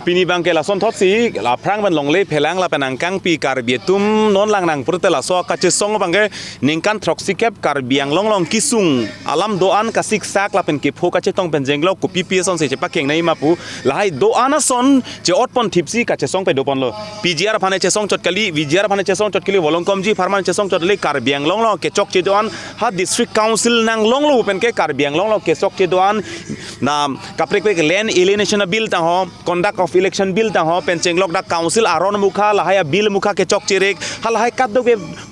pini bangke la son thotsi la prang ban longle phelang la penang kang pi kar bietum non lang nang purte la so ka che song bangke ningkan throxikep kar biang long kisung alam doan ka sik sak la pen ke pho ka che tong pen jenglo ku pi pi son se che pa keng nei ma pu la hai doan a son che ot pon thipsi ka che song pe do pon lo pgr phane che song chot kali vgr phane che song chot kali volongkom ji farman che song chot le kar biang long ke chok che doan ha district council nang long lo pen ke kar biang long ke sok che doan na kaprek pe land alienation bill ta ho conduct of election bill ta ho pencheng lok da council aron mukha lahaya bill mukha ke chok chirek halahai kat do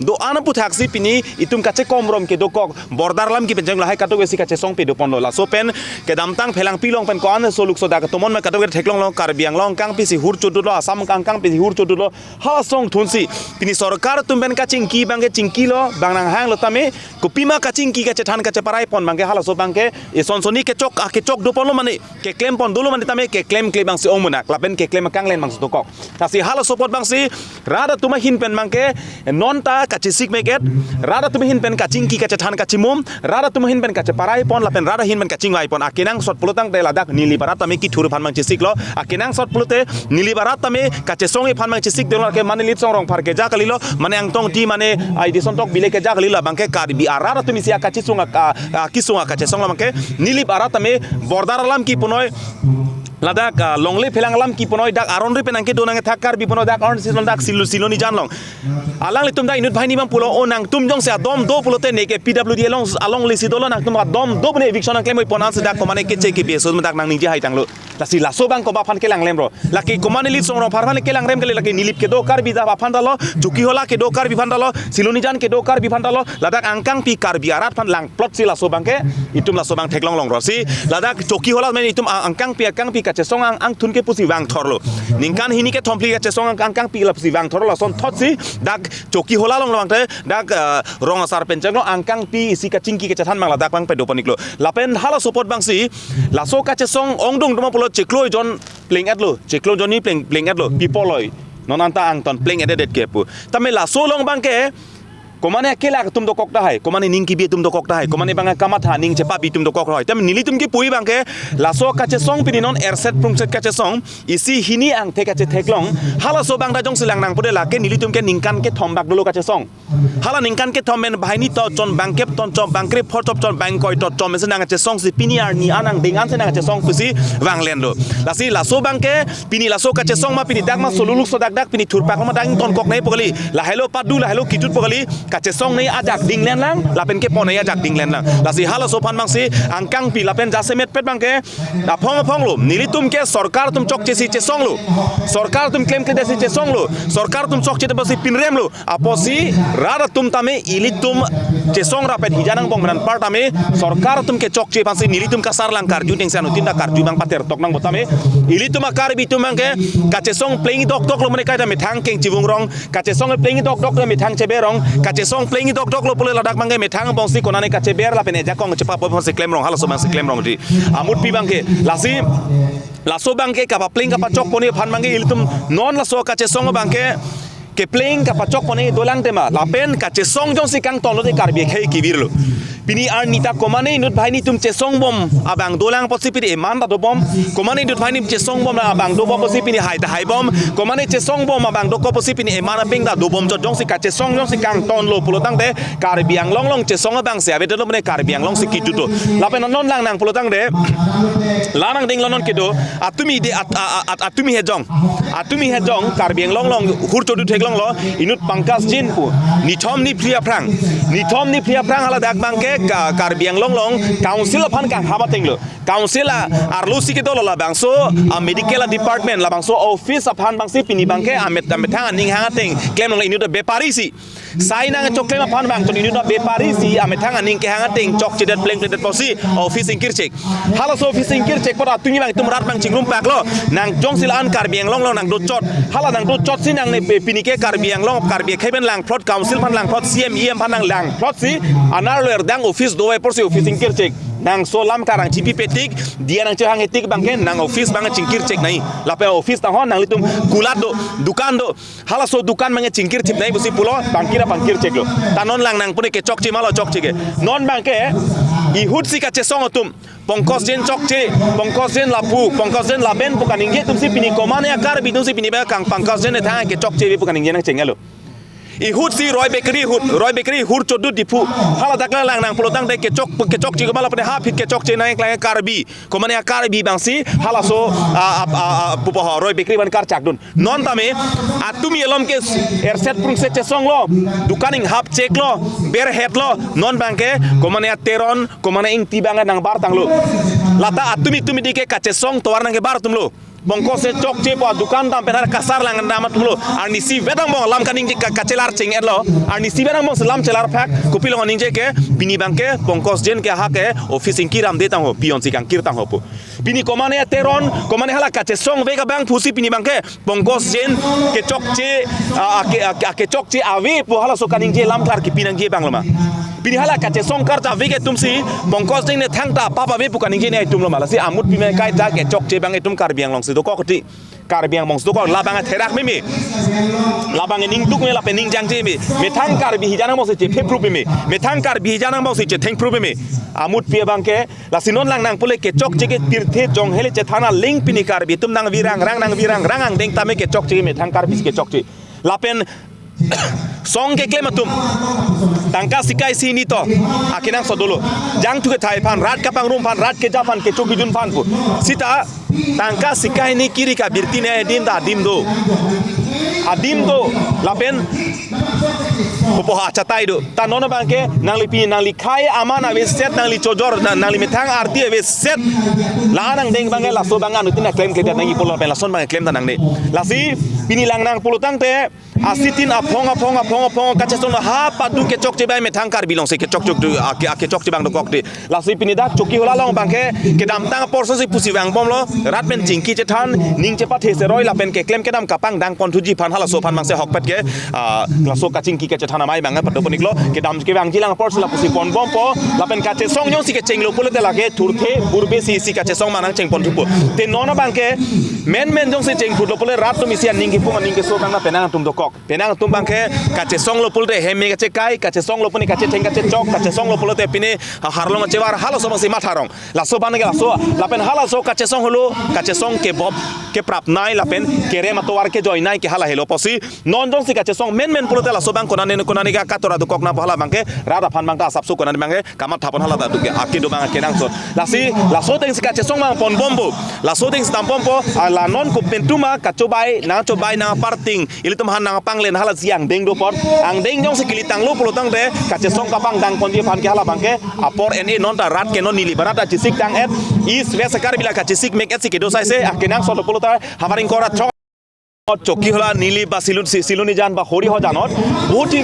do an aphuthak si pini itum kache komrom ke do kok bordar lam ki pencheng lahai kato si kache song pe do pon lo la so pen ke damtang phelang pilong pen kon so luk so da tomon ma kato ke theklong long kar biang long kang pi si hur chudu lo asam kang pi si hur chudu lo ha song thunsi pini sarkar tum ben ka chingki bangge chingki lo bangnang hang lo tame kupima ka chingki ka che than ka che parai pon bangge hala so bangke e sonsoni ke chok do pon lo mane ke claim pon do lo mane tame ke claim bang si omunak lapen ke claim kang len bang si tokok ta si hala support bang si rada tuma hin pen bangke non ta ka chisik meket rada tuma hin pen ka chingki ka che than ka chimum rada tuma hin pen ka che parai pon lapen rada hin pen ka chingwai pon akinang sot pulutang te ladak nili barat tame ki thur phan bang chisik lo akinang sot pulute nili barat tame ka che songi phan bang chisik de lo ke mane lip song rong phar ke ja kali lo mane angtong ti mane ai di son tok bile ke ja kali lo bangke kar bi arada tumi sia ka chisunga ka kisunga ka che song bangke nili barat tame bordar alam ki punoi ladak longle phelang lam ki ponoi dak aron ri penang ke donang thakar bi ponoi dak aron silon dak siloni janlong alang litum da inut bhaini bang pulo onang tum jong se dom do pulote ne ke pwd long along li sidolo nang tum dom do bne eviction nang claim ponan se dak komane ke che ke be so dak nang ninji hai tanglo la si la so bang ko ba phan ke lang lem ro la ki komane li song ro pharhan ke lang rem ke la ki nilip ke do kar bi da ba phan dalo chuki hola ke do kar bi phan dalo siloni jan ke do kar bi phan dalo ladak angkang pi kar bi arat phan lang plot si la so bang ke itum la so bang theklong long ro si ladak chuki hola men itum angkang pi ka che song ang thun ke pusi wang thorlo ningkan hini ke thompli ke che song angkang pi la pusi wang thorlo son thot si dak choki hola long long te dak rong asar penchang lo angkang pi isi ka chingki ke chathan mang la dak bang pe do paniklo lapen hala support bang si la so ka che song ongdong duma pulo cheklo jon playing at lo cheklo jon ni playing at lo people loi non anta ang ton playing at det ke pu tame la so long bang ke komane akela tum do kok da hai komane ningki bi tum do kok da hai komane banga kamatha ning chepa bi tum do kok hai tam nili tum ki pui bangke laso ka che song pini non erset prungset ka che song isi hini ang the ka che theklong hala so bang da jong silang nang pode la ke nili tum ke ningkan ke thombak dolo ka che song hala ningkan ke thomen bhaini to chon bangke ton chom bangkre phor chop chon bang koi to chom se nang che song si pini ar ni anang ding an se nang che song pusi wang len do lasi laso bangke pini laso ka che song ma pini dak ma soluluk so dak pini thurpak ma dang ton kok nei pogali la hello padu la hello kitut pogali kache song nei ajak ding len lang lapen ke pon nei ajak ding len lang lasi hala so phan bang si angkang pi lapen jase met pet bang ke da phong lo nili tum ke sarkar tum chok che si che song lo sarkar tum claim ke desi che song lo sarkar tum chok che de basi pinrem lo aposi rada tum tame ili tum che song rapet hijanang bong menan part tame sarkar tum ke chok che pasi nili tum kasar lang karju ting sanu tinda karju bang pater tok nang botame ili tum akar bi tum bang ke kache song playing dok lo mane kai da me thang keng chiwung rong kache song playing dok le me thang che berong kache song playing dok lo pole ladak bang ke me thang bong si konane kache ber la pen eja kong chepa pon se claim rong hala so bang se claim rong di amut pi bang ke lasi laso bang ke kapa playing kapa chok poni phan bang ke ili tum non la so kache song bang ke playing kapa chok poni dolang tema lapen kache song jong si kang ton lo de karbi khei kibir lo pini ar nita komane nut bhaini tum che song bom abang dolang posi pini eman da do bom komane nut bhaini che song bom abang do bom posi pini hai da hai bom komane che song bom abang do ko posi pini eman ping da do bom jong si ka che song jong si kang ton lo pulo tang de karbiang long che song abang se abe do mane karbiang long si ki juto lapen non lang nang pulo tang de lanang ding lonon kedo atumi de atumi hejong karbiang long hur chodu theklong lo inut pangkas jin pu nithom ni phria prang hala dak bang ke karbiang long council phan kang haba tenglo council arlusi ke dolo la bangso medical department la bangso office phan bangsi pini bangke amet thang ning hanga teng claim long inut bepari si sai nang chok claim phan bang ton inut bepari si amet thang ning ke hanga teng chok chidet pleng chidet posi office ingkir chek hala so office ingkir chek pora tungi bang tum rat bang chingrum pak lo nang jong silan karbiang long nang do chot hala nang do chot sin nang ne pini ke karbiang long karbi kheben lang plot council phan lang plot cm phan lang plot si anar dang office do porsi office ingkir cek nang solam karang chipi petik dia nang chehang etik bangken nang office bang cingkir cek nai lape office ta hon nang litum kulat do dukan do hala so dukan mange cingkir chip nai busi pulo bangkira bangkir cek lo tanon lang nang pune ke chok chi malo chok chike non bangke i hut si ka che song tum Pongkos jen chokche, pongkos jen lapu, pongkos jen lapen bukan ingje tumsi pini komane akar bi tumsi pini ba kang pongkos jen thang ke chokche bi bukan ingje nang chengalo. I hut si Roy Bakery hut chodu dipu hala dakla lang nang pelotang de ke chok chi komala pada ha phit ke chok che nang klang karbi komane karbi bangsi hala so pupa Roy Bakery ban kar chakdun non tame atumi elom ke erset prung se chesong lo dukaning hap check lo ber head lo non bangke komane teron komane ing tibanga nang bar tanglo lata atumi dike kachesong towar nang ke bar tumlo bongko se chok che po dukan tam penar kasar lang nama tumlo ar nisi vedang bong lam kaning kachelar ching etlo ar nisi vedang bong selam chelar phak kupilong ninje ke bini bangke bongkos jen ke ha ke office inkiram de tang ho pion si kang kirtang ho pu bini komane teron komane hala kache song vega bang phusi bini bangke bongkos jen ke chok che ke chok che ave po hala so kaning je lam klar ki pinang je bang lama bini hala kache song kar ta vege tumsi bongkos jen ne thangta papa ve pu kaning je ne tumlo mala si amut pi me kai ta ke chok che bang etum kar biang long do ko koti kar biang mong do ko labang therak me labang ning tuk me la pening jang je me thang kar bi hijana mo se che phepru me thang kar bi hijana mo se che theng pru me amut pia bangke la sinon lang nang pule ke chok che ke tirthe jong hele che thana ling pini kar bi tum nang wirang rang deng tame ke chok che me thang kar bis ke chok che lapen song ke klematum tangka sikai sini to akinang sodolo jang thuke thai phan rat kapang rum phan rat ke ja phan ke choki jun phan pu sita tangka sikai ni kiri ka birtine dim da dim do adim do lapen popoha chatai do ta nono bangke nang li khai amana we set nang li chojor nang li methang arti we set la nang deng bangke la so bangan utina claim ke nang i polo pen la son bang claim nang ne la si pini lang nang polo tang te asitin apong kache song ha padu ke chok che bai methang kar bilong se ke chok ke chok che bang do kok de la si pini da choki hola long bangke ke dam tang porso si pusi wang bom lo rat pen jingki che than ning che pa the se roi la pen ke claim ke dam kapang dang kon thuji phan hala so phan mang se hok pet ke la so kaching ki ke che thana mai bang pa do poniklo ke dam ke bang jilang porso la pusi pon bom po la pen kache song nyong si ke chenglo polo te la ke thurthe burbe si kache song manang cheng pon thupo te nona bangke men jong se cheng phutlo pole rat to misian ning ki pung ning ke so bang na penang tum do kok penang tum bangke kache song lo pulte heme kache kai kache song lo puni kache theng kache chok kache song lo pulte pine harlong chewar halo so masi matharong la so ban ke la so la pen hala so kache song holo kache song ke bob ke prap nai la pen ke re matowar ke joy nai ke hala helo posi non jong si kache song men pulte la so bang konani ga katora du kok na hala bangke rada phan bangka sap su konani bangke kamat thapon hala ta du ke akido bang ke nang so la so teng si kache song bang pon bombo la so teng stam pompo la non ko pentuma kachobai na parting ilitum han na panglen hala siang deng do pot ang deng jong se kilitang lo polotang de kache song kapang dang kon die phan ke hala bangke apor ene non ta rat ke non nili barata chisik tang et is west kar bila kache sik mek et se ke do sai se akenang so polota havaring kora চকী হলা নীলিপ বা চিলুনি জান বা সৰিহ জানত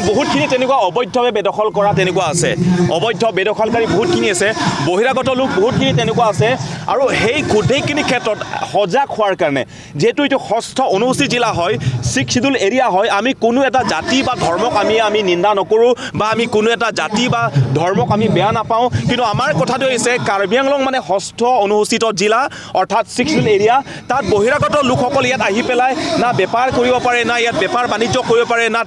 বহুতখিনি তেনেকুৱা অবৈধভাৱে বেদখল কৰা তেনেকুৱা আছে অবৈধ বেদখলকাৰী বহুতখিনি আছে বহিৰাগত লোক বহুতখিনি তেনেকুৱা আছে আৰু সেই গোটেইখিনি ক্ষেত্ৰত সজাগ হোৱাৰ কাৰণে যেহেতু এইটো ষষ্ঠ অনুসূচিত জিলা হয় 6 শিডিউল এৰিয়া হয় আমি কোনো এটা জাতি বা ধৰ্মক আমি নিন্দা নকৰোঁ বা আমি কোনো এটা জাতি বা ধৰ্মক আমি বেয়া নাপাওঁ কিন্তু আমাৰ কথাটো হৈছে কাৰ্বি আংলং মানে ষষ্ঠ অনুসূচিত জিলা অৰ্থাৎ 6 শিডিউল এৰিয়া তাত বহিৰাগত লোকসকল ইয়াত আহি পেলাই না বেপাৰ কৰিব পাৰে না ইয়াত বেপাৰ বাণিজ্য কৰিব পাৰে না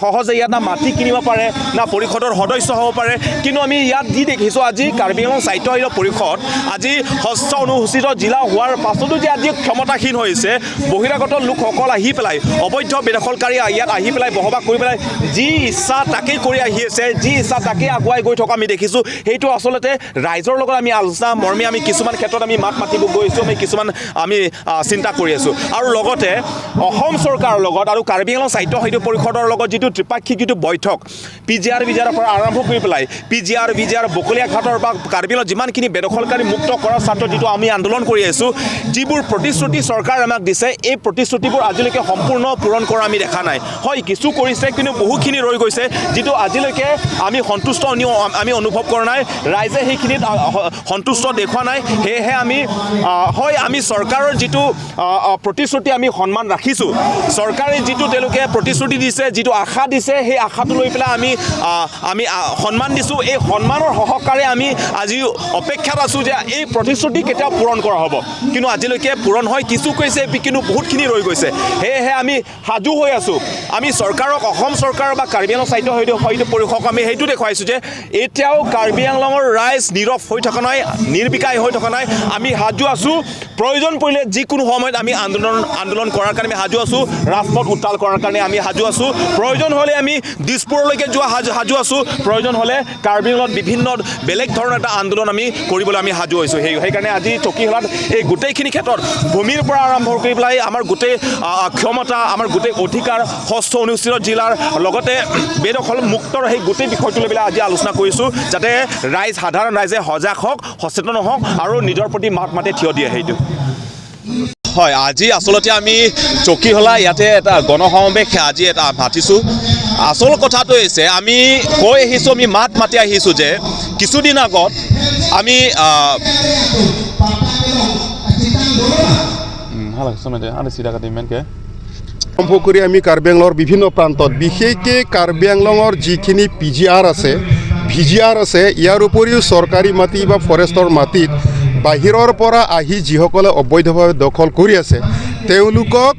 সহজে ইয়াত না মাটি কিনিব পাৰে না পৰিষদৰ সদস্য হ'ব পাৰে কিন্তু আমি ইয়াত যি দেখিছোঁ আজি কাৰ্বি আংলং সাহিত্য আয়োগ পৰিষদ আজি ষষ্ঠ অনুসূচিত জিলা হোৱাৰ পাছতো যে আজি ক্ষমতাহীন হৈছে বহিৰাগত লোকসকল আহি পেলাই অবৈধ বেদখলকাৰী ইয়াত আহি পেলাই বহবাস কৰি পেলাই যি ইচ্ছা তাকেই কৰি আহি আছে যি ইচ্ছা তাকেই আগুৱাই গৈ থকা আমি দেখিছোঁ সেইটো আচলতে ৰাইজৰ লগত আমি আলোচনা মৰ্মে আমি কিছুমান ক্ষেত্ৰত আমি মাত মাতিব গৈছোঁ আমি কিছুমান আমি চিন্তা কৰি আছোঁ আৰু লগতে অসম চৰকাৰৰ লগত আৰু কাৰ্বি আংলং সাহিত্য পৰিষদৰ লগত যিটো ত্ৰিপাক্ষিক যিটো বৈঠক পিজিআৰ পৰা আৰম্ভ কৰি পেলাই পিজিআৰ বকলীয়া ঘাটৰ বা কাৰ্বি আংলং যিমানখিনি বেদখলকাৰী মুক্ত কৰাৰ স্বাৰ্থত যিটো আমি আন্দোলন কৰি আছোঁ যিবোৰ প্ৰতিশ্ৰুতি চৰকাৰ আমাক দিছে এই প্ৰতিশ্ৰুতিবোৰ আজিলৈকে সম্পূৰ্ণ পূৰণ কৰা আমি দেখা নাই হয় কিছু কৰিছে কিন্তু বহুখিনি ৰৈ গৈছে যিটো আজিলৈকে আমি সন্তুষ্ট আমি অনুভৱ কৰা নাই ৰাইজে সেইখিনিত সন্তুষ্ট দেখুওৱা নাই সেয়েহে আমি চৰকাৰৰ যিটো প্ৰতিশ্ৰুতি আমি সন্মান ৰাখিছোঁ চৰকাৰে যিটো তেওঁলোকে প্ৰতিশ্ৰুতি দিছে যিটো আশা দিছে সেই আশাটো লৈ পেলাই আমি সন্মান দিছোঁ এই সন্মানৰ সহকাৰে আমি আজি অপেক্ষাত আছোঁ যে এই প্ৰতিশ্ৰুতি কেতিয়াও পূৰণ কৰা হ'ব কিন্তু আজিলৈকে পূৰণ হয় কিছু কৈছে কিন্তু বহুতখিনি ৰৈ গৈছে সেয়েহে আমি সাজু হৈ আছোঁ আমি চৰকাৰক অসম চৰকাৰ বা কাৰ্বি আংলং সাহিত্য পৰিষদক আমি সেইটো দেখুৱাইছোঁ যে এতিয়াও কাৰ্বি আংলঙৰ ৰাইজ নীৰৱ হৈ থকা নাই নিৰ্বিকাৰী হৈ থকা নাই আমি সাজু আছোঁ প্ৰয়োজন পৰিলে যিকোনো সময়ত আমি আন্দোলন কৰাৰ কাৰণে আমি সাজু আছোঁ ৰাজপথ উত্তাল কৰাৰ কাৰণে আমি সাজু আছোঁ প্ৰয়োজন হ'লে আমি দিছপুৰলৈকে যোৱা সাজু আছোঁ প্ৰয়োজন হ'লে কাৰ্বি আংলঙত বিভিন্ন বেলেগ ধৰণৰ এটা আন্দোলন আমি কৰিবলৈ আমি সাজু হৈছোঁ সেইকাৰণে আজি চকীহোলাত এই গোটেইখিনি ক্ষেত্ৰত ভূমিৰ পৰা আৰম্ভ কৰি পেলাই আমাৰ গোটেই ক্ষমতা আমাৰ গোটেই অধিকাৰ ষষ্ঠ অনুষ্ঠিত জিলাৰ লগতে বেদখল মুক্তৰ সেই গোটেই বিষয়টো লৈ পেলাই আজি আলোচনা কৰিছোঁ যাতে সাধাৰণ ৰাইজে সজাগ হওক সচেতন হওক আৰু নিজৰ প্ৰতি মাত মাতে থিয় দিয়ে সেইটো হয় আজি আচলতে আমি চকীহোলা ইয়াতে এটা গণসমাৱেশ আজি এটা মাতিছোঁ আচল কথাটো হৈছে আমি কৈ আহিছোঁ আমি মাত মাতি আহিছোঁ যে কিছুদিন আগত আমি আৰম্ভ কৰি আমি কাৰ্বি আংলঙৰ বিভিন্ন প্ৰান্তত বিশেষকৈ কাৰ্বি আংলঙৰ যিখিনি PGR আছে VGR আছে ইয়াৰ উপৰিও চৰকাৰী মাটি বা ফৰেষ্টৰ মাটিত বাহিৰৰ পৰা আহি যিসকলে অবৈধভাৱে দখল কৰি আছে তেওঁলোকক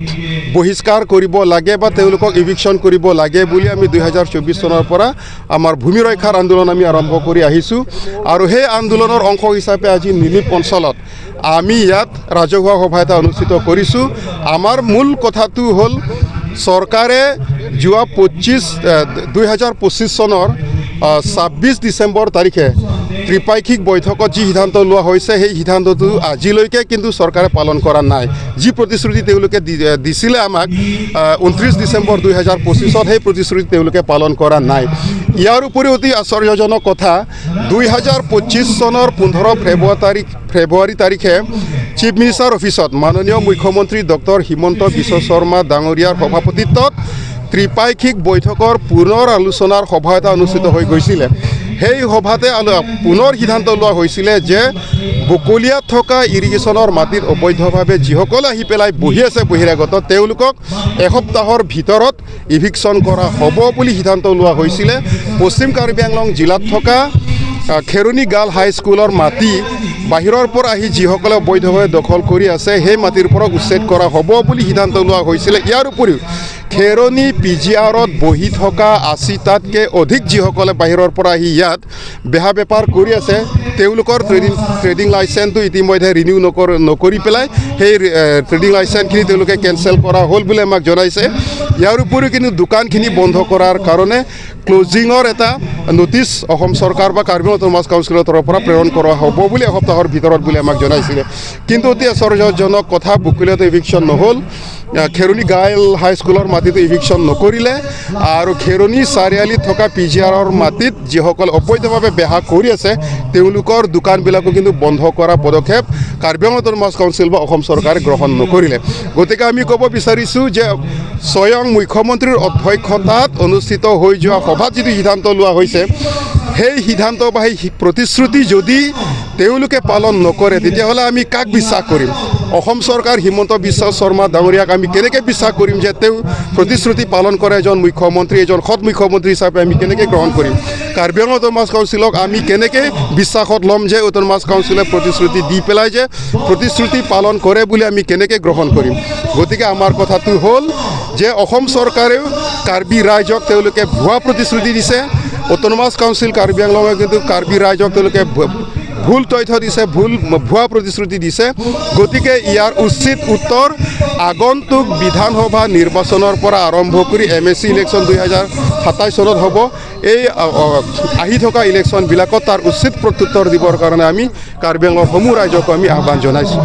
বহিষ্কাৰ কৰিব লাগে বা তেওঁলোকক ইভিকশ্যন কৰিব লাগে বুলি আমি 2024 চনৰ পৰা আমাৰ ভূমি ৰক্ষাৰ আন্দোলন আমি আৰম্ভ কৰি আহিছোঁ আৰু সেই আন্দোলনৰ অংশ হিচাপে আজি নিলিপ অঞ্চলত আমি ইয়াত ৰাজহুৱা সভা এটা অনুষ্ঠিত কৰিছোঁ আমাৰ মূল কথাটো হ'ল চৰকাৰে যোৱা 2025 চনৰ 26 ডিচেম্বৰ তাৰিখে ত্ৰিপাক্ষিক বৈঠকত যি সিদ্ধান্ত লোৱা হৈছে সেই সিদ্ধান্তটো আজিলৈকে কিন্তু চৰকাৰে পালন কৰা নাই যি প্ৰতিশ্ৰুতি তেওঁলোকে দিছিলে আমাক 29 ডিচেম্বৰ 2025ত সেই প্ৰতিশ্ৰুতি তেওঁলোকে পালন কৰা নাই ইয়াৰ উপৰিও অতি আশ্চৰ্যজনক কথা 2025 চনৰ 15 ফেব্ৰুৱাৰী তাৰিখে চিফ মিনিষ্টাৰ অফিচত মাননীয় মুখ্যমন্ত্ৰী ডক্টৰ হিমন্ত বিশ্ব শৰ্মা ডাঙৰীয়াৰ সভাপতিত্বত ত্ৰিপাক্ষিক বৈঠকৰ পুনৰ আলোচনাৰ সভা এটা অনুষ্ঠিত হৈ গৈছিলে সেই সভাতে পুনৰ সিদ্ধান্ত লোৱা হৈছিলে যে বকলিয়াত থকা ইৰিগেশ্যনৰ মাটিত অবৈধভাৱে যিসকলে আহি পেলাই বহি আছে বহিৰাগত তেওঁলোকক এসপ্তাহৰ ভিতৰত ইভিকশ্যন কৰা হ'ব বুলি সিদ্ধান্ত লোৱা হৈছিলে পশ্চিম কাৰ্বি আংলং জিলাত থকা খেৰণি গাৰ্ল হাইস্কুলৰ মাটি বাহিৰৰ পৰা আহি যিসকলে অবৈধভাৱে দখল কৰি আছে সেই মাটিৰ পৰা উচ্ছেদ কৰা হ'ব বুলি সিদ্ধান্ত লোৱা হৈছিলে ইয়াৰ উপৰিও খেৰণি PGRত বহি থকা 80টাতকৈ অধিক যিসকলে বাহিৰৰ পৰা আহি ইয়াত বেহা বেপাৰ কৰি আছে তেওঁলোকৰ ট্ৰেডিং লাইচেন্সটো ইতিমধ্যে ৰিনিউ নকৰি পেলাই সেই ট্ৰেডিং লাইচেন্সখিনি তেওঁলোকে কেনচেল কৰা হ'ল বুলি আমাক জনাইছে ইয়াৰ উপৰিও কিন্তু দোকানখিনি বন্ধ কৰাৰ কাৰণে ক্লজিঙৰ এটা নটিচ অসম চৰকাৰ বা কাৰ্বি আংলং কাউন্সিলৰ তৰফৰ পৰা প্ৰেৰণ কৰা হ'ব বুলি এসপ্তাহৰ ভিতৰত বুলি আমাক জনাইছিলে কিন্তু অতি আশ্চৰ্যজনক কথা বকলিয়াত ইভিকশ্যন নহ'ল খেৰণি গাৰ্ল হাইস্কুলৰ মাটিটো ইভিকশ্যন নকৰিলে আৰু খেৰণি চাৰিআলিত থকা PGRৰ মাটিত যিসকল অবৈধভাৱে বেহা কৰি আছে তেওঁলোকৰ দোকানবিলাকো কিন্তু বন্ধ কৰা পদক্ষেপ কাৰ্বি আংলং কাউন্সিল বা অসম চৰকাৰে গ্ৰহণ নকৰিলে গতিকে আমি ক'ব বিচাৰিছোঁ যে স্বয়ং মুখ্যমন্ত্ৰীৰ অধ্যক্ষতাত অনুষ্ঠিত হৈ যোৱা সভাত যিটো সিদ্ধান্ত লোৱা হৈছে সেই সিদ্ধান্ত বা সেই প্ৰতিশ্ৰুতি যদি তেওঁলোকে পালন নকৰে তেতিয়াহ'লে আমি কাক বিশ্বাস কৰিম অসম চৰকাৰ হিমন্ত বিশ্ব শৰ্মা ডাঙৰীয়াক আমি কেনেকৈ বিশ্বাস কৰিম যে তেওঁ প্ৰতিশ্ৰুতি পালন কৰে এজন মুখ্যমন্ত্ৰী এজন সৎ মুখ্যমন্ত্ৰী হিচাপে আমি কেনেকৈ গ্ৰহণ কৰিম কাৰ্বি আংলং অট'নমাছ কাউন্সিলক আমি কেনেকৈ বিশ্বাসত ল'ম যে অট'নমাছ কাউন্সিলে প্ৰতিশ্ৰুতি দি পেলাই যে প্ৰতিশ্ৰুতি পালন কৰে বুলি আমি কেনেকৈ গ্ৰহণ কৰিম গতিকে আমাৰ কথাটো হ'ল যে অসম চৰকাৰেও কাৰ্বি ৰাইজক তেওঁলোকে ভুৱা প্ৰতিশ্ৰুতি দিছে অট'নমাছ কাউন্সিল কাৰ্বি আংলঙে কিন্তু কাৰ্বি ৰাইজক তেওঁলোকে ভুল তথ্য দিছে ভুৱা প্ৰতিশ্ৰুতি দিছে গতিকে ইয়াৰ উচিত উত্তৰ আগন্তুক বিধানসভা নিৰ্বাচনৰ পৰা আৰম্ভ কৰি MSC ইলেকশ্যন 2027 চনত হ'ব এই আহি থকা ইলেকশ্যনবিলাকত তাৰ উচিত প্ৰত্যুত্তৰ দিবৰ কাৰণে আমি কাৰ্বি আংলঙৰ সমূহ ৰাইজক আমি আহ্বান জনাইছোঁ